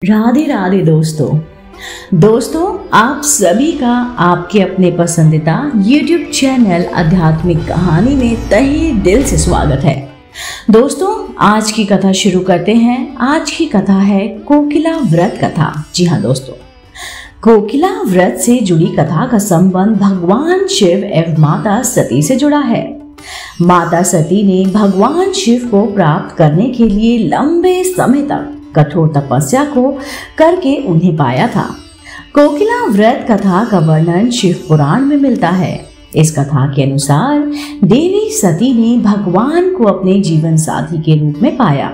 राधे राधे दोस्तों आप सभी का आपके अपने पसंदीदा YouTube चैनल आध्यात्मिक कहानी में तहे दिल से स्वागत है। दोस्तों आज की कथा शुरू करते हैं। आज की कथा है कोकिला व्रत कथा। जी हाँ दोस्तों, कोकिला व्रत से जुड़ी कथा का संबंध भगवान शिव एवं माता सती से जुड़ा है। माता सती ने भगवान शिव को प्राप्त करने के लिए लंबे समय तक कठोर तपस्या को करके उन्हें पाया था। कोकिला व्रत कथा का वर्णन शिव पुराण में मिलता है। इस कथा के अनुसार देवी सती ने भगवान को अपने जीवन साथी के रूप में पाया।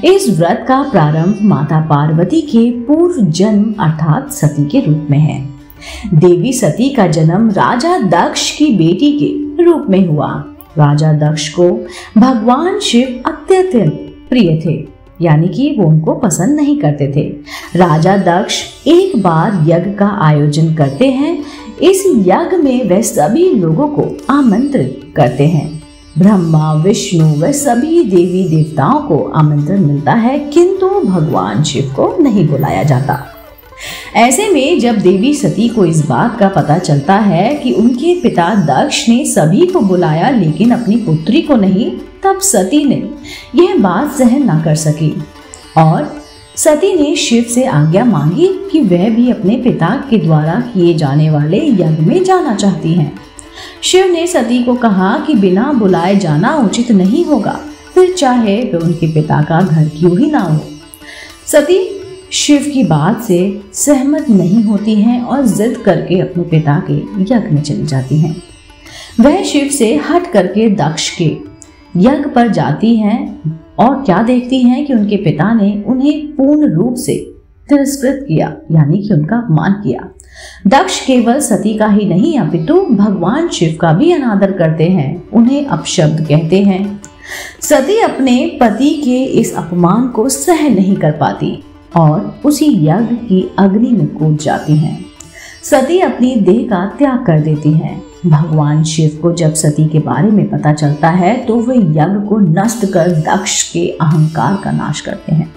इस व्रत का प्रारंभ माता पार्वती के पूर्व जन्म अर्थात सती के रूप में है। देवी सती का जन्म राजा दक्ष की बेटी के रूप में हुआ। राजा दक्ष को भगवान शिव अत्यंत प्रिय थे, यानी कि वो उनको पसंद नहीं करते थे। राजा दक्ष एक बार यज्ञ का आयोजन करते हैं। इस यज्ञ में वे सभी लोगों को आमंत्रित करते हैं। ब्रह्मा, विष्णु व सभी देवी देवताओं को आमंत्रण मिलता है, किंतु भगवान शिव को नहीं बुलाया जाता। ऐसे में जब देवी सती को इस बात का पता चलता है कि उनके पिता दक्ष ने सभी को बुलाया लेकिन अपनी पुत्री को नहीं, तब सती ने यह बात सहन न कर सकी और सती ने शिव से आज्ञा मांगी कि वह भी अपने पिता के द्वारा किए जाने वाले यज्ञ में जाना चाहती हैं। शिव ने सती को कहा कि बिना बुलाए जाना उचित नहीं होगा, फिर चाहे वह उनके पिता का घर क्यों ही ना हो। सती शिव की बात से सहमत नहीं होती हैं और जिद करके अपने पिता के यज्ञ में चली जाती हैं। वह शिव से हट करके दक्ष के यज्ञ पर जाती हैं और क्या देखती हैं कि उनके पिता ने उन्हें पूर्ण रूप से तिरस्कृत किया, यानी कि उनका अपमान किया। दक्ष केवल सती का ही नहीं अपितु भगवान शिव का भी अनादर करते हैं, उन्हें अपशब्द कहते हैं। सती अपने पति के इस अपमान को सहन नहीं कर पाती और उसी यज्ञ की अग्नि में कूद जाती हैं। सती अपनी देह का त्याग कर देती हैं। भगवान शिव को जब सती के बारे में पता चलता है तो वे यज्ञ को नष्ट कर दक्ष के अहंकार का नाश करते हैं।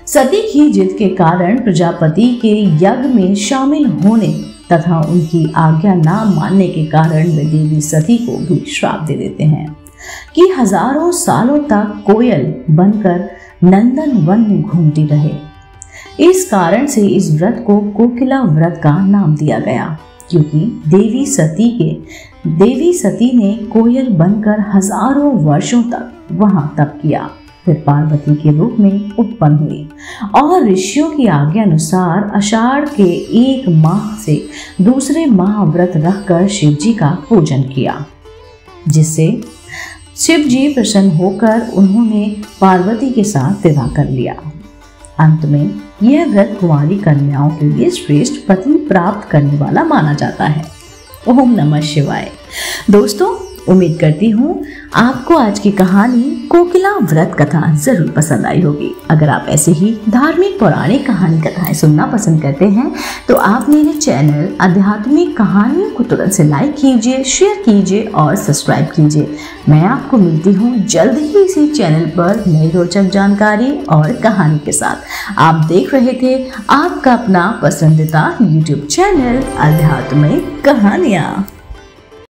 सती की जिद के कारण प्रजापति के यज्ञ में शामिल होने तथा उनकी आज्ञा न मानने के कारण वे देवी सती को भी श्राप दे देते हैं कि हजारों सालों तक कोयल बनकर नंदन वन में घूमती रहे। इस कारण से इस व्रत को कोकिला व्रत का नाम दिया गया, क्योंकि देवी सती ने कोयल बनकर हजारों वर्षों तक वहां तप किया, फिर पार्वती के रूप में उत्पन्न हुई और ऋषियों की आज्ञा अनुसार आषाढ़ के एक माह से दूसरे माह व्रत रखकर शिव जी का पूजन किया, जिससे शिव जी प्रसन्न होकर उन्होंने पार्वती के साथ विवाह कर लिया। अंत में यह व्रत कुंवारी कन्याओं के लिए श्रेष्ठ पति प्राप्त करने वाला माना जाता है। ओम नमः शिवाय। दोस्तों उम्मीद करती हूँ आपको आज की कहानी कोकिला व्रत कथा जरूर पसंद आई होगी। अगर आप ऐसे ही धार्मिक पौराणिक कहानी कथाएं सुनना पसंद करते हैं तो आप मेरे चैनल आध्यात्मिक कहानियों को तुरंत से लाइक कीजिए, शेयर कीजिए और सब्सक्राइब कीजिए। मैं आपको मिलती हूँ जल्द ही इसी चैनल पर नई रोचक जानकारी और कहानी के साथ। आप देख रहे थे आपका अपना पसंदीदा YouTube चैनल आध्यात्मिक कहानियाँ।